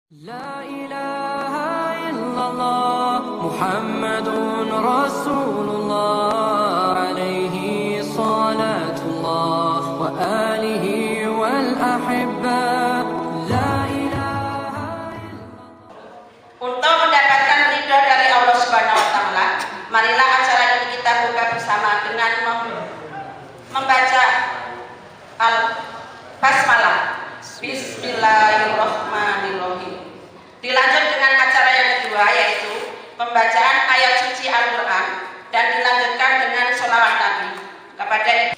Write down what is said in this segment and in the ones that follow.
لا إله إلا الله محمد رسول الله عليه صلاة الله وآله والأحبة لا إله Untuk mendapatkan ridho dari Allah Subhanahu wa Ta'ala, marilah acara ini kita buka bersama dengan membaca Al-Basmalah. Bismillahirrahmanirrahim. Dilanjut dengan acara yang kedua, yaitu pembacaan ayat suci Al-Quran, dan dilanjutkan dengan sholawat Nabi kepada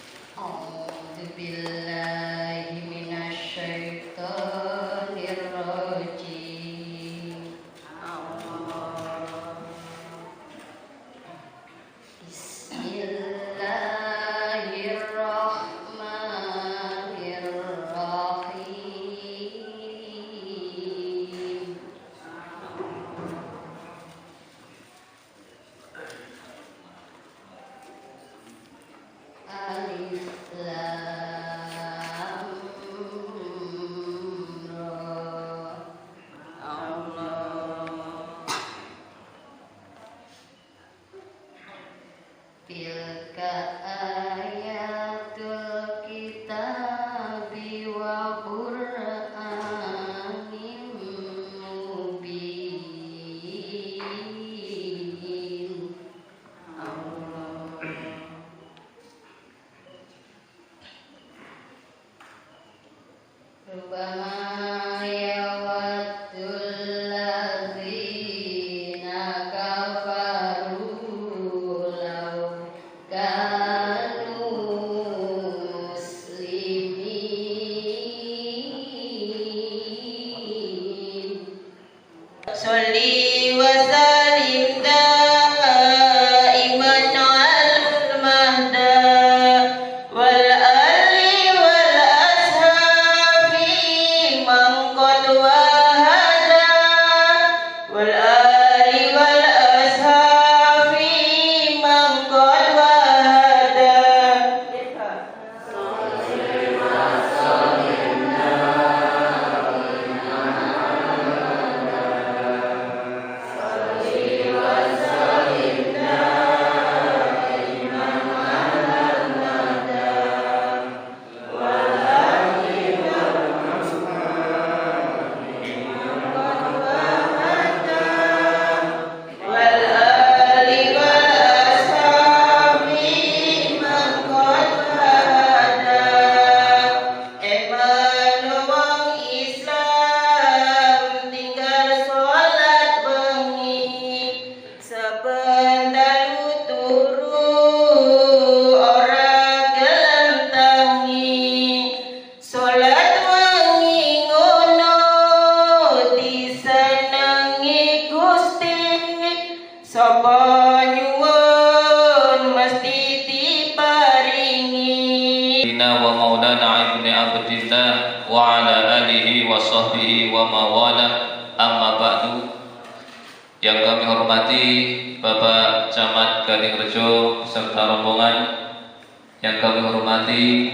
Sholli wa salim daiman alal mahda wal ali wal ashabi man qad wahada wal ali wal ashabi man qad wahada. Wa maulana ibni abdillah wa ala alihi wa sahbihi wa mawala, amma ba'du. Yang kami hormati Bapak Camat Gadingrejo serta rombongan, yang kami hormati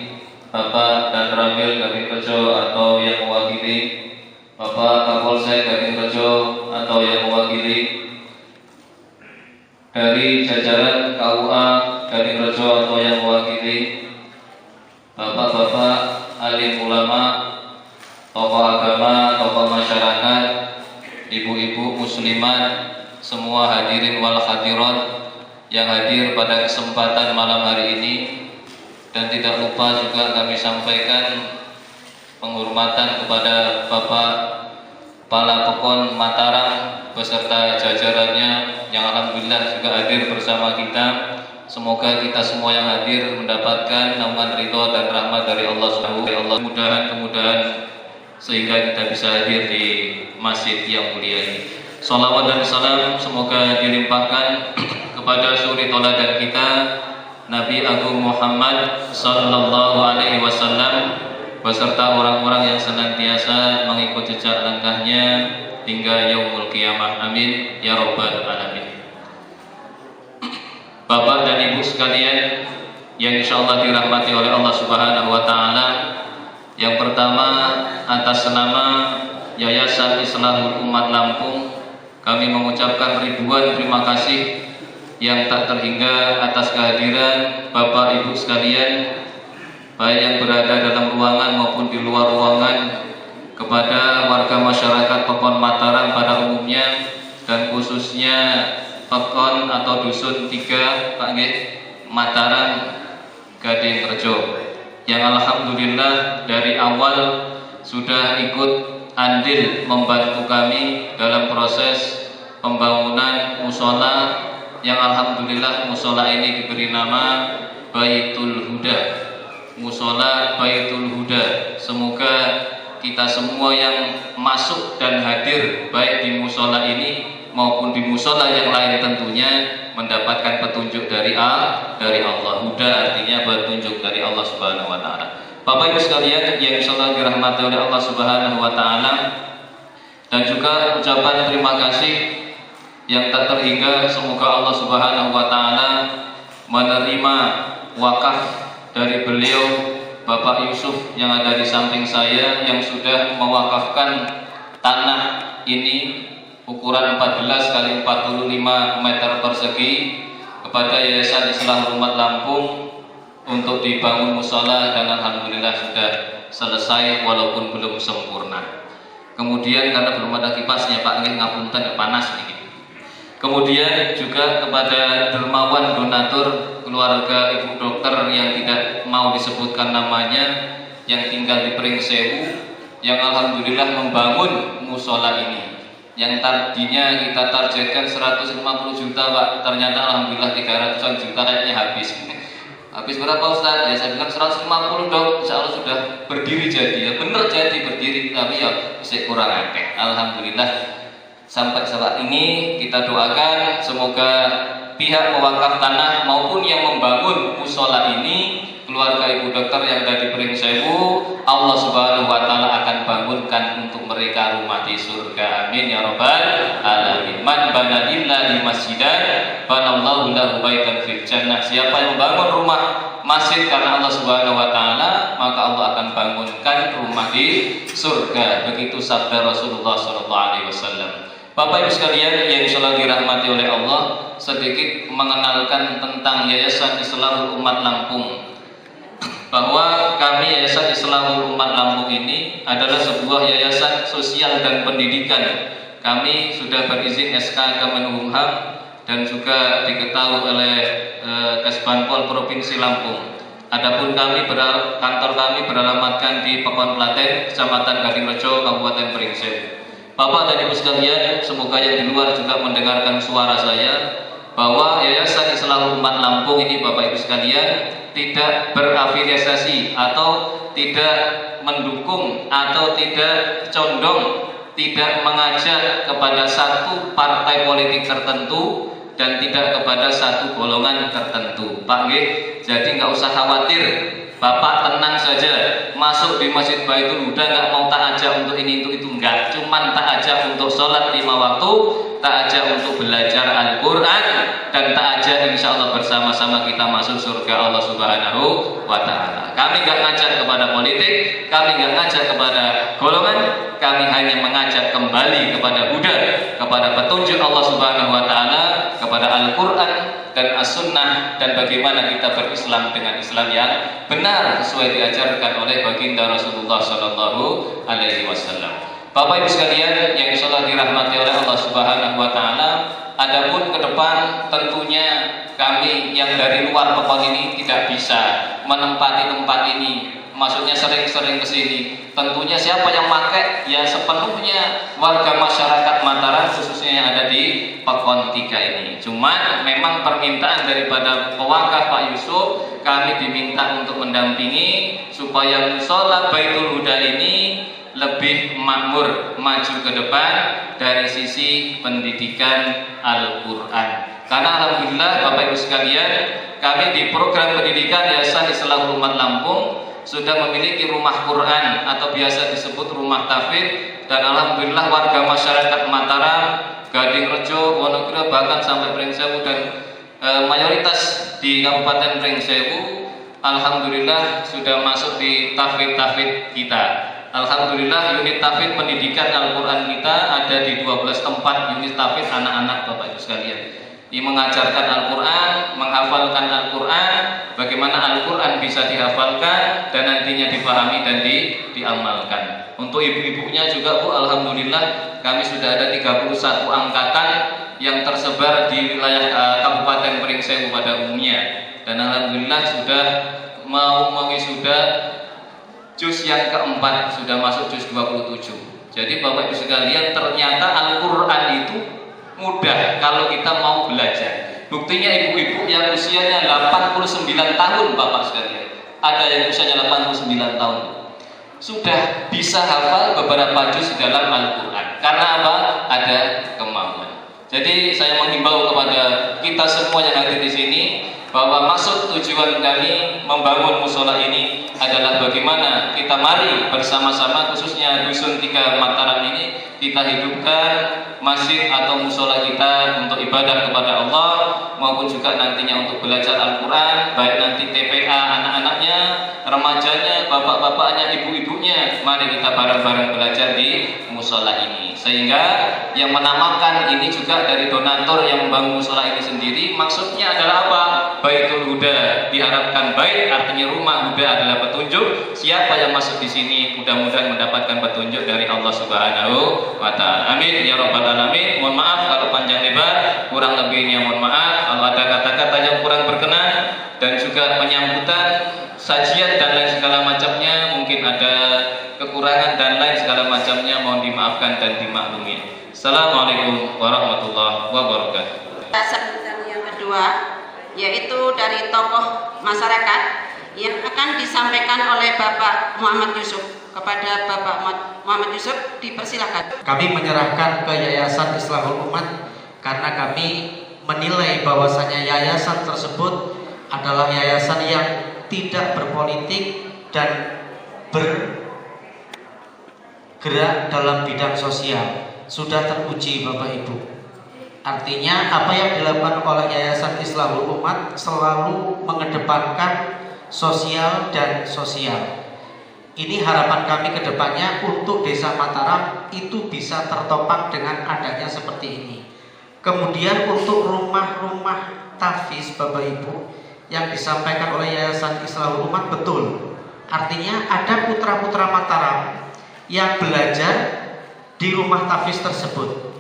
Bapak dan Ramil Gadingrejo atau yang mewakili, Bapak Kapolsek Gadingrejo atau yang mewakili, dari jajaran KUA Gadingrejo atau yang mewakili, bapak-bapak, alim ulama, tokoh agama, tokoh masyarakat, ibu-ibu muslimat, semua hadirin wal hadirat yang hadir pada kesempatan malam hari ini, dan tidak lupa juga kami sampaikan penghormatan kepada Bapak Kepala Pekon Mataram beserta jajarannya yang alhamdulillah juga hadir bersama kita. Semoga kita semua yang hadir mendapatkan naungan ridho dan rahmat dari Allah Subhanahu wa Ta'ala. Mudah-mudahan sehingga kita bisa hadir di masjid yang mulia ini. Salawat dan salam semoga dilimpahkan kepada suri tauladan kita, Nabi Agung Muhammad sallallahu alaihi wasallam beserta orang-orang yang senantiasa mengikut jejak langkahnya hingga yaumul qiyamah. Amin ya rabbal alamin. Bapak dan Ibu sekalian yang insyaallah dirahmati oleh Allah Subhanahu wa Ta'ala, yang pertama atas nama Yayasan Islahul Umat Lampung, kami mengucapkan ribuan terima kasih yang tak terhingga atas kehadiran Bapak Ibu sekalian, baik yang berada dalam ruangan maupun di luar ruangan, kepada warga masyarakat Pekon Mataram pada umumnya, dan khususnya Pekon atau Dusun 3 Pak Nggih, Mataram Gading Rejo, yang alhamdulillah dari awal sudah ikut andil membantu kami dalam proses pembangunan musola, yang alhamdulillah musola ini diberi nama Baitul Huda, musola Baitul Huda. Semoga kita semua yang masuk dan hadir baik di musola ini maupun di musola yang lain tentunya mendapatkan petunjuk dari Allah. Huda artinya petunjuk dari Allah Subhanahu wa taala. Bapak Ibu sekalian yang insyaallah dirahmati oleh Allah Subhanahu wa taala, dan juga ucapan terima kasih yang tak terhingga, semoga Allah Subhanahu wa taala menerima wakaf dari beliau Bapak Yusuf yang ada di samping saya, yang sudah mewakafkan tanah ini ukuran 14 kali 45 meter persegi kepada Yayasan Islahul Umat Lampung untuk dibangun musola, dan alhamdulillah sudah selesai walaupun belum sempurna. Kemudian karena belum ada kipasnya Pak Nggih, ngapunten panas nih. Kemudian juga kepada dermawan donatur keluarga Ibu Dokter yang tidak mau disebutkan namanya, yang tinggal di Pringsewu, yang alhamdulillah membangun musola ini, yang tadinya kita targetkan 150 juta Pak, ternyata alhamdulillah 300-an juta kayaknya habis. Habis berapa Ustaz? Ya saya bilang 150 Dok, insya Allah sudah berdiri jadi. Ya bener jadi berdiri, tapi ya masih kurang akeh. Alhamdulillah sampai saat ini kita doakan semoga pihak pewakaf tanah maupun yang membangun musola ini, keluarga Ibu Dokter yang ada di Pringsewu, Allah Subhanahu wa taala akan bangunkan untuk mereka rumah di surga. Amin ya rabbal alamin. Man bana lillahi masjidan banallahu lahu baitan fil jannah. Siapa yang membangun rumah masjid karena Allah Subhanahu wa taala, maka Allah akan bangunkan rumah di surga. Begitu sabda Rasulullah sallallahu alaihi wasallam. Bapak Ibu sekalian yang insyaallah dirahmati oleh Allah, sedikit mengenalkan tentang Yayasan Islahul Umat Lampung. Bahwa kami Yayasan Islahul Umat Lampung ini adalah sebuah yayasan sosial dan pendidikan. Kami sudah berizin SK Kemenkumham dan juga diketahui oleh Kesbanpol Provinsi Lampung. Adapun kantor kami beralamatkan di Pekon Klaten, Kecamatan Gading Rejo, Kabupaten Pringsewu. Bapak dan Ibu sekalian, semoga yang di luar juga mendengarkan suara saya, bahwa Yayasan Islahul Umat Lampung ini Bapak Ibu sekalian tidak berafiliasi atau tidak mendukung atau tidak condong, tidak mengajak kepada satu partai politik tertentu dan tidak kepada satu golongan tertentu. Pak nggih, jadi nggak usah khawatir. Bapak tenang saja, masuk di Masjid Baitul Huda nggak mau tak ajak untuk ini, untuk itu, enggak. Cuman tak ajak untuk sholat 5 waktu, tak ajak untuk belajar Al-Quran, dan tak ajak insya Allah bersama-sama kita masuk surga Allah Subhanahu wa ta'ala. Kami nggak ngajak kepada politik, kami nggak ngajak kepada golongan, kami hanya mengajak kembali kepada Huda, kepada petunjuk Allah Subhanahu wa ta'ala, kepada Al-Quran dan As-Sunnah, dan bagaimana kita berislam dengan Islam yang benar sesuai diajarkan oleh baginda Rasulullah Sallallahu Alaihi Wasallam. Bapak Ibu sekalian yang insyaallah dirahmati oleh Allah Subhanahu Wa Taala, adapun ke depan tentunya kami yang dari luar Pekon ini tidak bisa menempati tempat ini. Maksudnya sering-sering ke sini. Tentunya siapa yang pakai? Ya sepenuhnya warga masyarakat Mataram, khususnya yang ada di Pekon 3 ini. Cuman memang permintaan daripada pewakaf Pak Yusuf, kami diminta untuk mendampingi supaya musola Baitul Huda ini lebih makmur, maju ke depan dari sisi pendidikan Al-Quran. Karena alhamdulillah Bapak Ibu sekalian, kami di program pendidikan Yayasan Islahul Umat Lampung sudah memiliki rumah Quran atau biasa disebut rumah tahfidz, dan alhamdulillah warga masyarakat Mataram, Gading Rejo, Wonogiri, bahkan sampai Pringsewu dan mayoritas di Kabupaten Pringsewu alhamdulillah sudah masuk di tahfidz kita. Alhamdulillah unit tahfidz pendidikan Al-Quran kita ada di 12 tempat unit tahfidz anak-anak Bapak Ibu sekalian. Ini mengajarkan Al-Quran, menghafalkan Al-Quran, bagaimana Al-Quran bisa dihafalkan dan nantinya dipahami dan diamalkan. Untuk ibu-ibunya juga Bu, Alhamdulillah kami sudah ada 31 angkatan yang tersebar di wilayah Kabupaten Pringsewu pada umumnya. Dan Alhamdulillah sudah mau mewisuda juz yang keempat, sudah masuk juz 27. Jadi Bapak Ibu sekalian, ternyata Al-Quran itu mudah kalau kita mau belajar. Buktinya ibu-ibu yang usianya 89 tahun Bapak sekalian, ada yang usianya 89 tahun sudah bisa hafal beberapa juz dalam Al-Quran. Karena apa? Ada kemauan. Jadi saya menghimbau kepada kita semua yang hadir di sini bahwa maksud tujuan kami membangun musola ini adalah bagaimana kita mari bersama-sama, khususnya Dusun 3 Mataram ini, kita hidupkan masjid atau musola kita untuk ibadah kepada Allah, maupun juga nantinya untuk belajar Al-Quran, baik nanti TPA anak-anaknya, remajanya, bapak-bapaknya, ibu-ibunya. Mari kita bareng-bareng belajar di musola ini. Sehingga yang menamakan ini juga dari donatur yang membangun musola ini sendiri, maksudnya adalah apa? Baitul Huda, diharapkan bait artinya rumah, Huda adalah petunjuk. Siapa yang masuk di sini mudah-mudahan mendapatkan petunjuk dari Allah Subhanahu wa Ta'ala. Amin ya rabbal alamin. Mohon maaf kalau panjang lebar, kurang lebihnya mohon maaf. Kalau ada kata-kata yang kurang berkenan dan juga penyambutan sajian dan lain segala macamnya, mungkin ada kekurangan dan lain segala macamnya, mohon dimaafkan dan dimaklumi. Assalamualaikum warahmatullahi wabarakatuh. Yang kedua yaitu dari tokoh masyarakat yang akan disampaikan oleh Bapak Muhammad Yusuf. Kepada Bapak Muhammad Yusuf dipersilakan. Kami menyerahkan ke Yayasan Islahul Umat karena kami menilai bahwasanya yayasan tersebut adalah yayasan yang tidak berpolitik dan bergerak dalam bidang sosial. Sudah teruji Bapak Ibu. Artinya apa yang dilakukan oleh Yayasan Islahul Umat selalu mengedepankan sosial dan sosial. Ini harapan kami ke depannya untuk Desa Mataram itu bisa tertopang dengan adanya seperti ini. Kemudian untuk rumah-rumah tahfiz Bapak Ibu yang disampaikan oleh Yayasan Islahul Umat betul. Artinya ada putra-putra Mataram yang belajar di rumah tahfiz tersebut.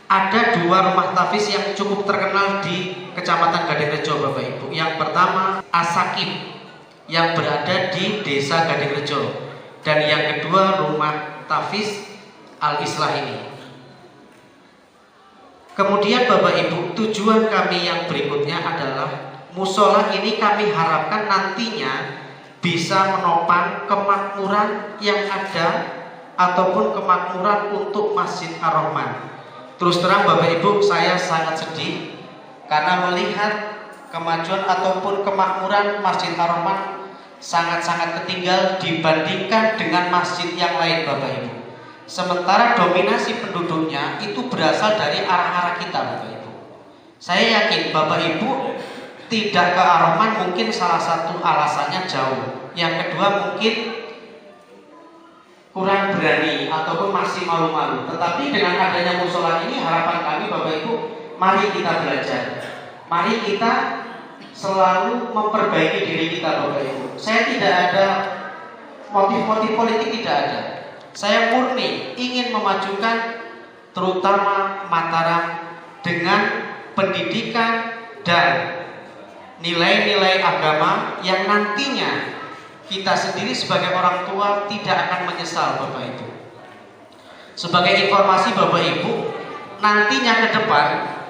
Ada 2 rumah tahfiz yang cukup terkenal di Kecamatan Gadingrejo Bapak Ibu. Yang pertama As-Sakin yang berada di Desa Gadingrejo, dan yang kedua rumah tahfiz Al-Islah ini. Kemudian Bapak Ibu, tujuan kami yang berikutnya adalah musola ini kami harapkan nantinya bisa menopang kemakmuran yang ada ataupun kemakmuran untuk Masjid Ar-Rahman. Terus terang Bapak Ibu, saya sangat sedih karena melihat kemajuan ataupun kemakmuran Masjid Ar-Rahman sangat-sangat ketinggal dibandingkan dengan masjid yang lain Bapak Ibu. Sementara dominasi penduduknya itu berasal dari arah-arah kita Bapak Ibu. Saya yakin Bapak Ibu tidak ke Ar-Rahman mungkin salah satu alasannya jauh. Yang kedua mungkin kurang berani ataupun masih malu-malu. Tetapi dengan adanya musola ini, harapan kami Bapak Ibu, mari kita belajar. Mari kita selalu memperbaiki diri kita Bapak Ibu. Saya tidak ada motif-motif politik, tidak ada. Saya murni ingin memajukan terutama Mataram dengan pendidikan dan nilai-nilai agama yang nantinya kita sendiri sebagai orang tua tidak akan menyesal Bapak Ibu. Sebagai informasi Bapak Ibu, nantinya ke depan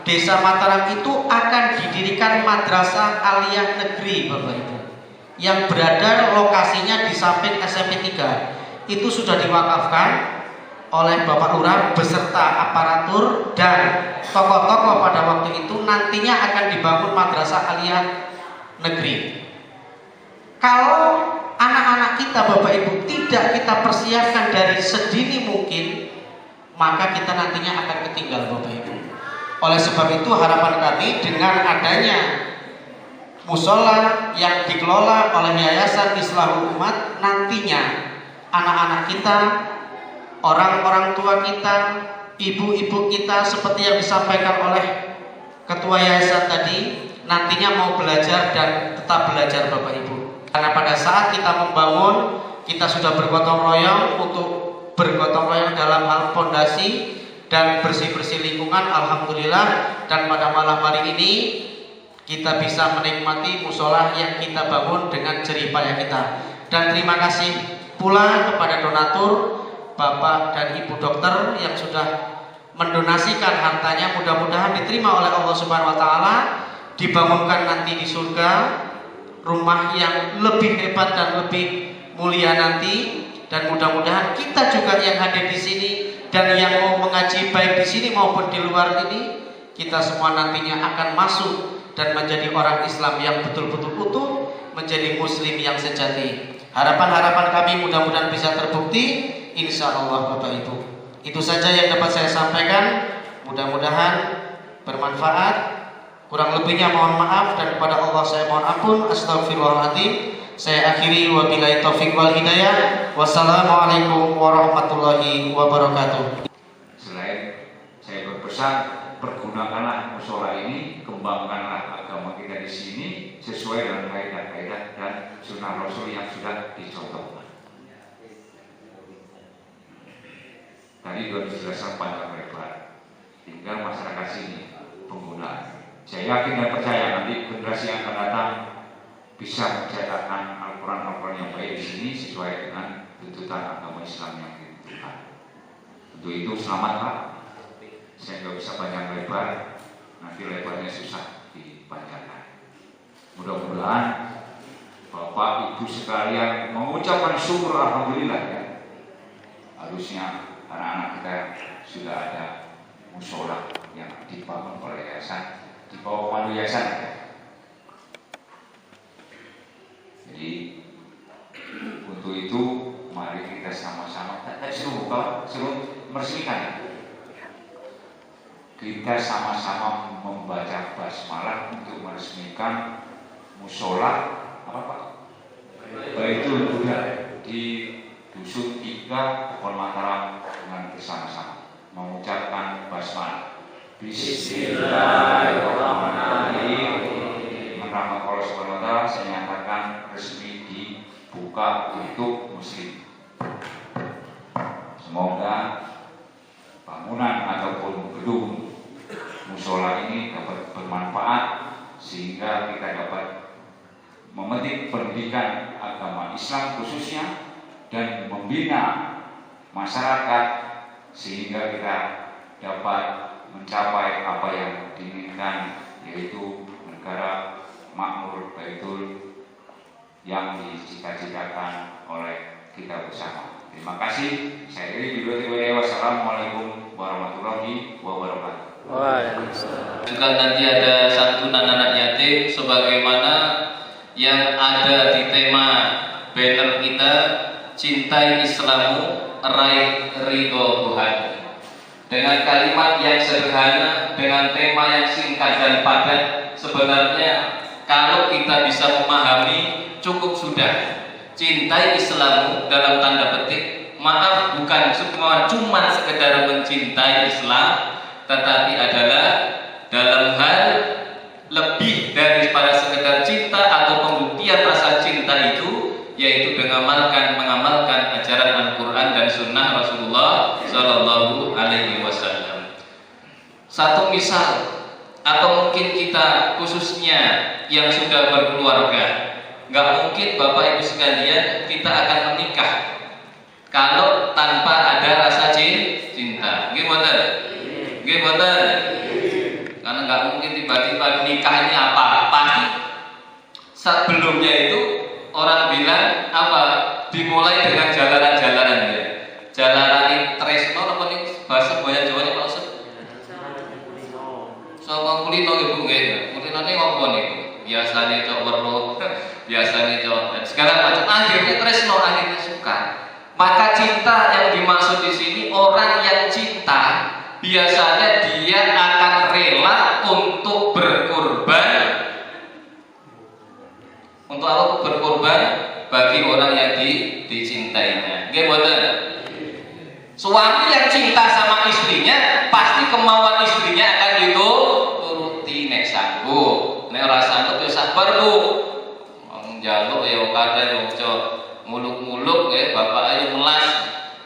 Desa Mataram itu akan didirikan Madrasah Aliyah Negeri Bapak Ibu, yang berada lokasinya di samping SMP 3. Itu sudah diwakafkan oleh Bapak Lurah beserta aparatur dan tokoh-tokoh pada waktu itu. Nantinya akan dibangun Madrasah Aliyah Negeri. Kalau anak-anak kita Bapak Ibu tidak kita persiapkan dari sedini mungkin, maka kita nantinya akan ketinggal Bapak Ibu. Oleh sebab itu harapan kami dengan adanya musola yang dikelola oleh Yayasan Islahul Umat nantinya anak-anak kita, orang-orang tua kita, ibu-ibu kita, seperti yang disampaikan oleh Ketua Yayasan tadi, nantinya mau belajar dan tetap belajar Bapak Ibu. Karena pada saat kita membangun, kita sudah bergotong royong untuk bergotong royong dalam hal fondasi dan bersih-bersih lingkungan, alhamdulillah. Dan pada malam hari ini kita bisa menikmati musola yang kita bangun dengan jerih payah kita. Dan terima kasih pula kepada donatur Bapak dan Ibu dokter yang sudah mendonasikan hartanya, mudah-mudahan diterima oleh Allah Subhanahu wa taala, dibangunkan nanti di surga rumah yang lebih hebat dan lebih mulia nanti. Dan mudah-mudahan kita juga yang hadir di sini dan yang mau mengaji baik di sini maupun di luar ini, kita semua nantinya akan masuk dan menjadi orang Islam yang betul-betul utuh, menjadi muslim yang sejati. Harapan-harapan kami mudah-mudahan bisa terbukti, insya Allah Bapak Ibu. Itu saja yang dapat saya sampaikan, mudah-mudahan bermanfaat. Kurang lebihnya mohon maaf, dan kepada Allah saya mohon ampun. Astagfirullahaladzim. Saya akhiri, wabillahi taufiq wal hidayah. Wassalamualaikum warahmatullahi wabarakatuh. Selain saya berpesan, pergunakanlah musola ini, kembangkanlah agama kita di sini sesuai dengan kaidah-kaidah dan sunnah Rasul yang sudah dicontohkan. Tadi sudah dijelaskan panjang lebar, tinggal masyarakat sini penggunaan. Saya yakin dan percaya nanti generasi yang akan datang bisa mencetakkan Al-Quran yang baik di sini sesuai dengan tuntutan agama Islam yang dibutuhkan. Untuk itu selamat Pak. Saya nggak bisa panjang lebar, nanti lebarnya susah dipanjangkan. Mudah-mudahan Bapak Ibu sekalian mengucapkan syukur alhamdulillah ya. Harusnya anak-anak kita sudah ada musola yang dibangun oleh yayasan, di bawah komando yayasan ya. Jadi untuk itu mari kita sama-sama suruh meresmikan. Kita sama-sama membaca basmalah untuk meresmikan musola apa Pak? Baitul Huda di Dusun 3 Pohon Mataram dengan bersama-sama mengucapkan basmalah. Bismillahirrahmanirrahim. Rahmat Allah Subhanahu wa taala, saya nyatakan resmi dibuka untuk muslim. Semoga bangunan ataupun gedung musola ini dapat bermanfaat sehingga kita dapat memetik pendidikan agama Islam khususnya dan membina masyarakat sehingga kita dapat mencapai apa yang diinginkan, yaitu negara makmur baitul yang dicita-citakan oleh kita bersama. Terima kasih. Saya kira video. Wassalamualaikum warahmatullahi wabarakatuh. Waalaikumsalam. Juga nanti ada santunan anak yatim sebagaimana yang ada di tema banner kita, cintai Islammu, raih ridho Tuhan. Dengan kalimat yang sederhana, dengan tema yang singkat dan padat, sebenarnya kalau kita bisa memahami cukup sudah. Cintai Islammu dalam tanda petik, maaf bukan semua cuma sekedar mencintai Islam, tetapi adalah dalam hal lebih daripada sekedar cinta atau pembuktian rasa cinta itu, yaitu dengan mengamalkan ajaran Al-Quran dan Sunnah Rasulullah Sallallahu Alaihi Wasallam. Satu misal, atau mungkin kita khususnya yang sudah berkeluarga, nggak mungkin Bapak Ibu sekalian kita akan menikah kalau tanpa ada rasa cinta. Gimana? Karena nggak mungkin tiba-tiba nikah ini apa? Pasti sebelumnya itu orang bilang apa? Dimulai dengan jalanan-jalanan ya. Jalanan tresno apa nih bahasa Boyan Jawa ini maksud? Soal kulino ibu nggih. Kulino ini apa nih? Biasanya cowok weruh, biasanya cowok segala macam. Akhirnya tresno, akhirnya suka. Maka cinta yang dimaksud di sini, orang yang cinta biasanya dia akan rela untuk berkorban. Untuk apa berkorban? bagi orang yang dicintainya. Nggih mboten? Suami yang cinta sama istrinya, pasti kemauan istrinya akan dituruti nek sanggup. Nek ora sanggup ya sabar Bu. Wong njaluk ya kadang ojo muluk-muluk ya bapak ayo melas.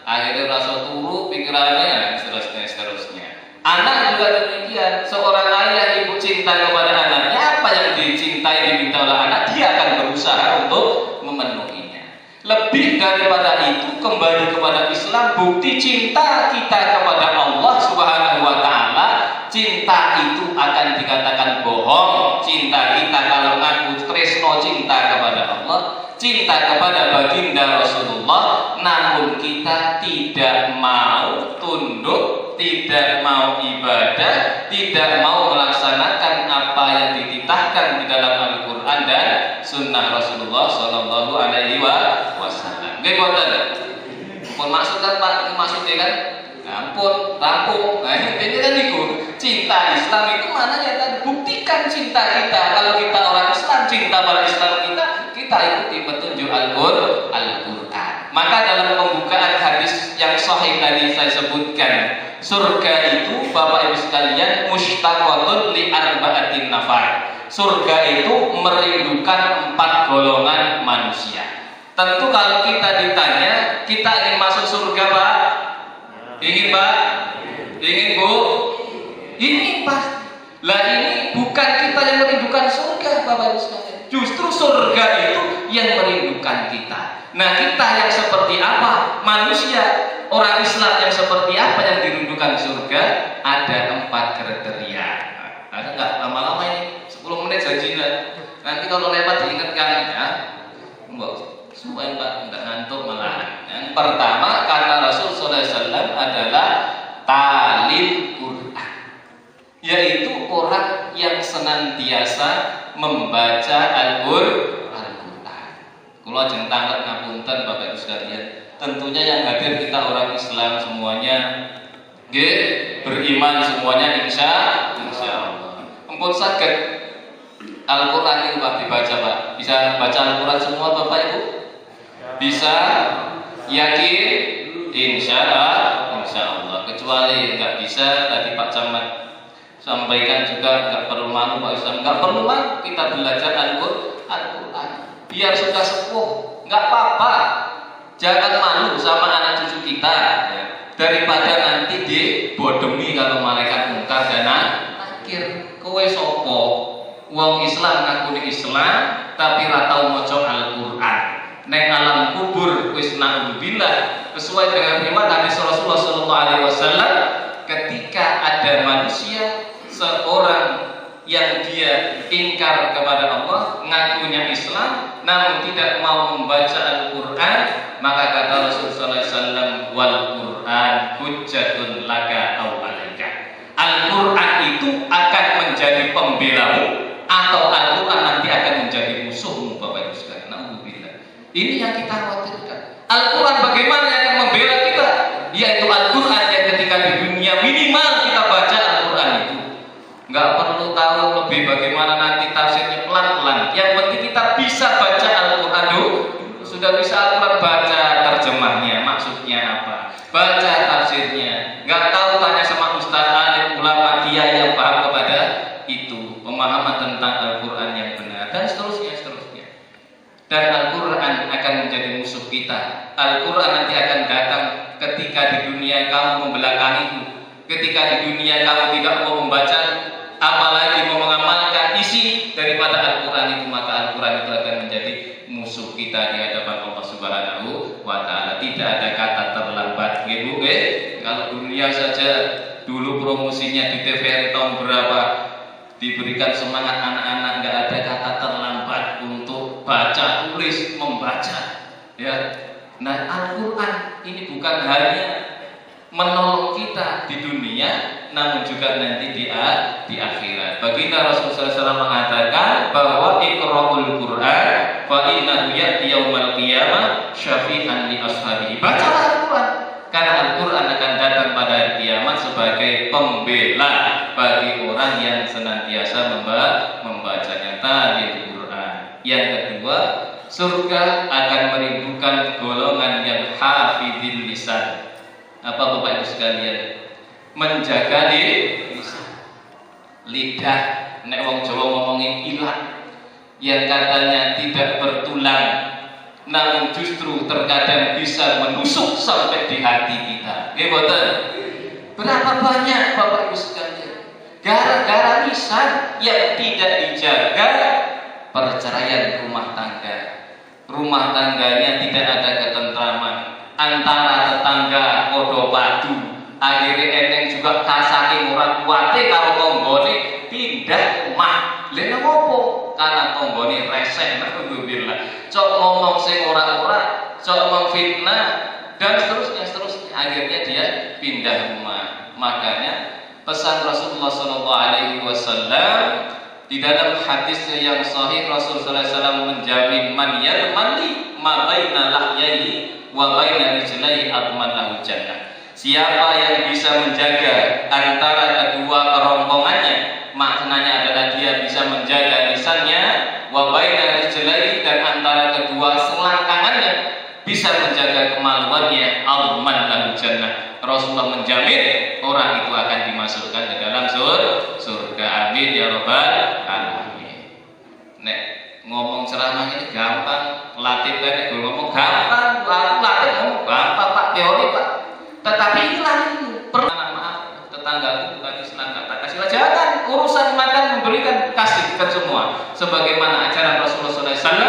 Akhirnya rasa turu pikirannya seterusnya. Anak juga demikian. Seorang ayah ibu cinta kepada anaknya, apa yang dicintai diminta oleh anak, dia akan berusaha untuk memenuhinya. Lebih daripada itu, kembali kepada Islam, bukti cinta kita kepada Allah Subhanahu wa Ta'ala. Cinta itu akan dikatakan bohong. Cinta kita kalau ngaku tresno cinta kepada Allah, cinta kepada baginda Rasulullah, namun kita tidak mau tunduk, tidak mau ibadah, tidak mau melaksanakan apa yang dititahkan di dalam Al-Quran dan Sunnah Rasulullah Sallallahu Alaihi Wasallam. Nggih mboten? Pun maksud kan Pak, maksudnya kan? Ampun, rampung. Nah ini kan itu cinta Islam itu maknanya kan buktikan cinta kita. Kalau kita orang Islam, cinta pada Islam kita ikuti petunjuk Al-Quran. Maka dalam pembukaan hadis yang sahih tadi saya sebutkan, surga itu Bapak Ibu sekalian mushtaqatun li arba'atin nafar. Surga itu merindukan 4 golongan manusia. Tentu kalau kita ditanya, kita ingin masuk surga Pak? Ingin Pak? Ingin Bu? Ini pasti. Lah ini bukan kita yang merindukan surga Bapak Ibu sekalian. Justru surga itu yang merindukan kita. Nah kita yang seperti apa? Manusia, orang Islam yang seperti apa yang dirindukan surga? Ada 4 kriteria. Ada nggak? Lama-lama ini 10 menit janjinya. Nanti kalau lewat diingatkan ya. Mbok supaya Pak enggak ngantuk malah. Yang pertama kata Rasul sallallahu alaihi wasallam adalah talil Quran, yaitu orang yang senantiasa membaca Al-Quran. Kula ajeng tanglet ngapunten Bapak Ibu sekalian. Tentunya yang hadir kita orang Islam semuanya nggih beriman semuanya insya Allah. Ampun saged Al-Quran itu Pak dibaca Pak. Bisa baca Al-Quran semua Bapak Ibu? Bisa? Yakin? Insya Allah. Kecuali nggak bisa, tadi Pak Camat sampaikan juga nggak perlu malu Pak Islam, nggak perlu malu kita belajar Al-Quran. Biar sudah sepuh, nggak apa-apa. Jangan malu sama anak cucu kita, ya. Daripada nanti dibodemi kalau malaikat mungkar dan nakir. Kowe sopo? Wong Islam ngaku Islam, tapi ra tau maca Al-Quran. Nek alam kubur wis naudzubillah, sesuai dengan riwayat hadis Rasulullah sallallahu alaihi wasallam, ketika ada manusia seorang yang dia ingkar kepada Allah, ngakunya Islam namun tidak mau membaca Al-Quran, maka kata Rasulullah sallallahu alaihi wasallam, wal Quran hujjatun laka aw alaika. Al-Quran itu akan menjadi pembelamu atau Al-Quran nanti akan menjadi musuhmu Bapak Ibu sekalian. Naudzubillah. Ini yang kita khawatirkan. Al-Quran bagaimana yang akan membela kita? Yaitu Al-Quran yang ketika di dunia minimal kita baca Al-Quran itu. Nggak perlu tahu lebih bagaimana nanti tafsirnya pelan-pelan. Yang penting kita bisa baca Al-Quran dulu. Sudah bisa Al-Quran, baca terjemahnya, maksudnya apa? Baca tafsirnya. Nggak tahu tanya sama Ustaz alim ulama dia yang paham kepada itu. Pemahaman tentang Al-Quran yang benar dan seterusnya. Dan Al-Quran akan menjadi musuh kita. Al-Quran nanti akan datang ketika di dunia kamu membelakangiku, ketika di dunia kamu tidak mau membaca, apalagi mau mengamalkan isi daripada Al-Quran itu, maka Al-Quran itu akan menjadi musuh kita di hadapan Allah Subhanahu wa Ta'ala. Tidak ada kata terlambat, gitu. Kalau dunia saja dulu promosinya di TVRI tahun berapa diberikan semangat anak-anak, nggak ada kata terlambat untuk baca, tulis, membaca, ya. Nah, Al-Quran ini bukan hanya menolong kita di dunia, namun juga nanti di akhirat. Baginda Rasulullah SAW mengatakan bahwa iqra'ul Quran fa innahu ya'ti yaumal qiyamah syafi'an li ashabihi. Bacalah Al-Quran, karena Al-Quran akan datang pada hari kiamat sebagai pembela bagi orang yang senantiasa membacanya. Tadi Al-Quran. Yang kedua, surga akan merindukan golongan yang hafidil lisan. Apa Bapak Ibu sekalian? Menjaga lisan. Lidah, nek wong Jawa ngomongin ilat, yang katanya tidak bertulang, namun justru terkadang bisa menusuk sampai di hati kita. Nggih mboten? Berapa banyak Bapak Ibu sekalian gara-gara lisan yang tidak dijaga, perceraian rumah tangga. Rumah tangganya tidak ada ketentraman, antara tetangga podo padu, akhirnya eneng juga kasake ora kuwate karo tanggane pindah rumah. Lha ngopo? Karena tanggane reseh, alhamdulillah. Cok ngomong sing ora-ora, cok memfitnah dan seterusnya. Akhirnya dia pindah rumah. Makanya pesan Rasulullah SAW di dalam hadisnya yang sahih, Rasulullah SAW menjamin man yarmani ma baina lahyaihi wa baina rijlaihi atman lahu jannah. Siapa yang bisa menjaga antara kedua kerongkongannya, maknanya adalah dia bisa menjaga lisannya, wa baina rijlaihi, dan antara kedua selangkangannya bisa menjaga kemaluannya, atman lahu jannah. Rasulullah menjamin orang itu akan dimasukkan ke dalam surga. Amin ya rabbal alamin. Nek ngomong ceramah ini gampang, latih kan ngomong gampang, latih ngomong gampang Pak, teori Pak. Tetapi inilah maaf, tetanggaku bukan Islam, kata kasih jangan urusan makan memberikan, kasihkan semua. Sebagaimana ajaran Rasulullah SAW,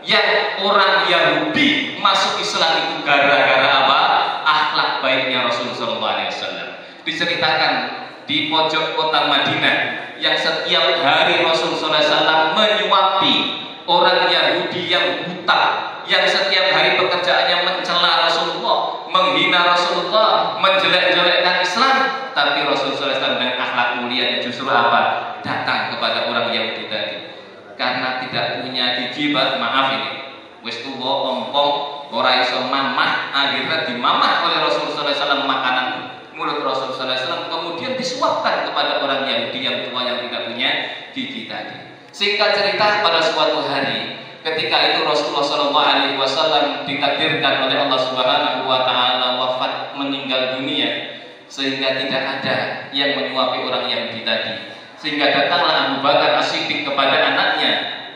yang orang Yahudi masuk Islam itu gara-gara apa? Akhlak baiknya Rasulullah SAW. Diceritakan di pojok kota Madinah yang setiap hari Rasulullah SAW menyuapi orang Yahudi yang buta, yang setiap hari pekerjaannya mencela Rasulullah, menghina Rasulullah, menjelek-jelekkan Islam. Tapi Rasulullah SAW dengan akhlak mulia justru apa? Datang kepada orang Yahudi tadi. Karena tidak punya gigi, maaf ini, wis tuwa ompong, ora iso mamah, akhirnya dimamah oleh Rasulullah SAW makanan mulut Rasulullah SAW, kemudian disuapkan kepada orang Yahudi yang tua yang tidak punya gigi tadi. Singkat cerita, pada suatu hari ketika itu Rasulullah SAW ditakdirkan oleh Allah Subhanahu wa Ta'ala wafat, meninggal dunia, sehingga tidak ada yang menyuapi orang Yahudi tadi. Sehingga datanglah Abu Bakar As-Siddiq kepada anaknya,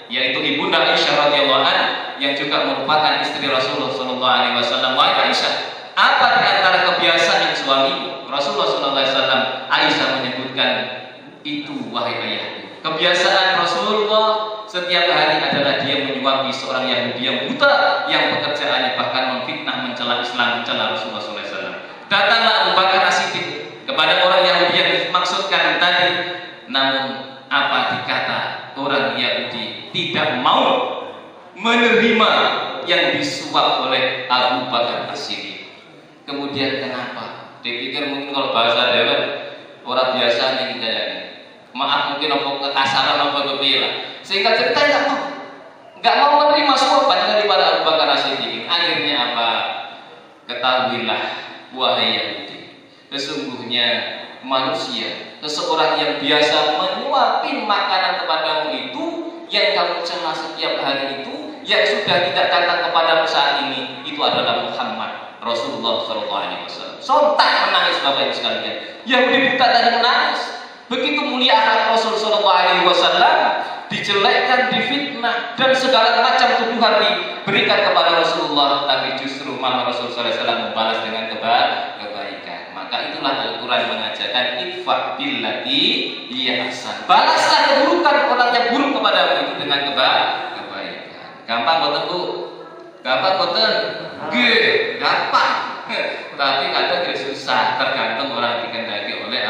yaitu Ibunda Aisyah radhiyallahu anha, yang juga merupakan istri Rasulullah SAW. Wahai Aisyah, apa di antara kebiasaan suami? Rasulullah SAW, Aisyah menyebutkan, itu wahai ayahku, kebiasaan Rasulullah setiap hari adalah dia menyuapi seorang Yahudi yang buta, yang pekerjaannya bahkan memfitnah, mencela Islam, mencela Rasulullah SAW. Datanglah Abu Bakar As-Siddiq kepada orang Yahudi yang dimaksudkan tadi. Namun apa dikata orang Yahudi tidak mau menerima yang disuap oleh Abu Bakar As-Siddiq. Kemudian kenapa? Dipikir mungkin kalau bahasa Dewa orang biasa nih kita ini. Maaf mungkin apa kekasaran apa kepilah. Sehingga cerita nggak mau menerima suapan daripada Abu Bakar As-Siddiq. Akhirnya apa? Ketahuilah wahai Yahudi, sesungguhnya manusia, seseorang yang biasa menyuapin makanan kepadamu itu, yang kamu cela setiap hari itu, yang sudah tidak datang kepadamu saat ini, itu adalah Muhammad Rasulullah SAW. Sontak menangis Bapak Ibu sekalian. Yahudi buta tadi menangis. Begitu mulia akhlak Rasul SAW, dijelekkan, difitnah, dan segala macam tuduhan diberikan kepada Rasulullah, tapi justru malah Rasulullah SAW membalas dengan kebaikan. Maka itulah Al-Quran mengajarkan idfa' billati hiya ahsan. Balaslah keburukan orang yang buruk kepadamu itu dengan kebaikan. Gampang boten Bu? Gampang boten? Nggih, gampang. Tapi kadang susah, tergantung orang dikehendaki oleh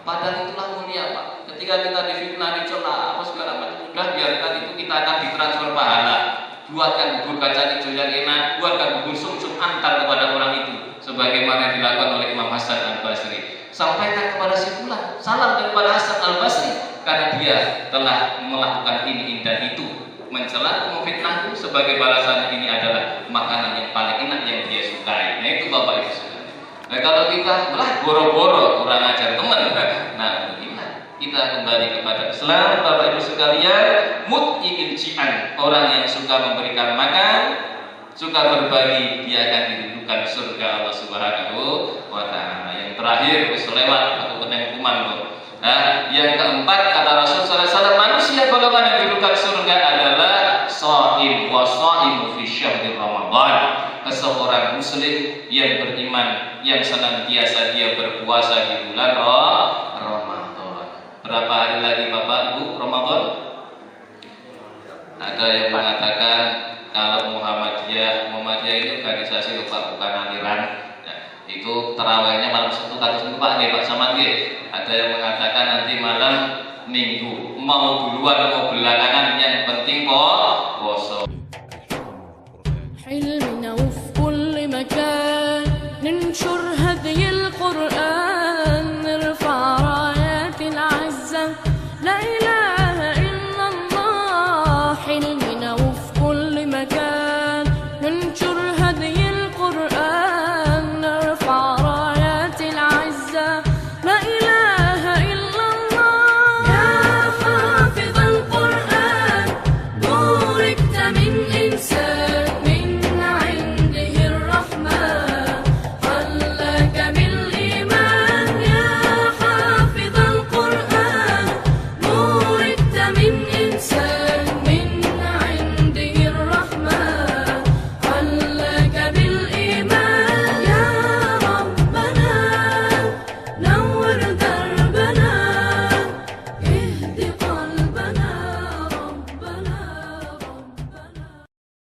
padahal itulah mulia Pak. Ketika kita difitnah, dicela, apa segala macam, udah biarkan itu, kita akan ditransfer pahala. Buatkan bubur kacang hijau yang enak, buatkan bubur sum-sum, antar kepada orang itu, sebagaimana dilakukan oleh Imam Hasan Al-Basri. Sampaikan kepada si fulan, salam kepada Hasan Al-Basri, karena dia telah melakukan ini dan itu, mencela, memfitnahku, sebagai balasan ini adalah makanan yang paling enak yang dia sukai. Nah itu Bapak Ibu sekalian. Nah kalau kita belah boro-boro kurang ajar teman, nah beginilah kita kembali kepada Islam. Bapak Ibu sekalian, mut'imil ji'an, orang yang suka memberikan makan, suka berbagi, dia akan didudukan surga Allah Subhanahu wa taala. Yang terakhir selewat atau penting kuman loh. Nah, yang keempat kata Rasul sallallahu alaihi wasallam, manusia golongan yang didudukan surga adalah shaim wa shaimu fi syahr Ramadan. Seorang muslim yang beriman yang senantiasa dia berpuasa di bulan Ramadan. Berapa hari lagi Bapak Ibu Ramadan? Ada yang mengatakan kalau Muhammadiyah ini organisasi bukan aliran, ya, itu terawihnya malam Sabtu kata Pak nggih Pak Samad nggih. Ada yang mengatakan nanti malam Minggu, mau duluan mau belakangan, yang penting poso.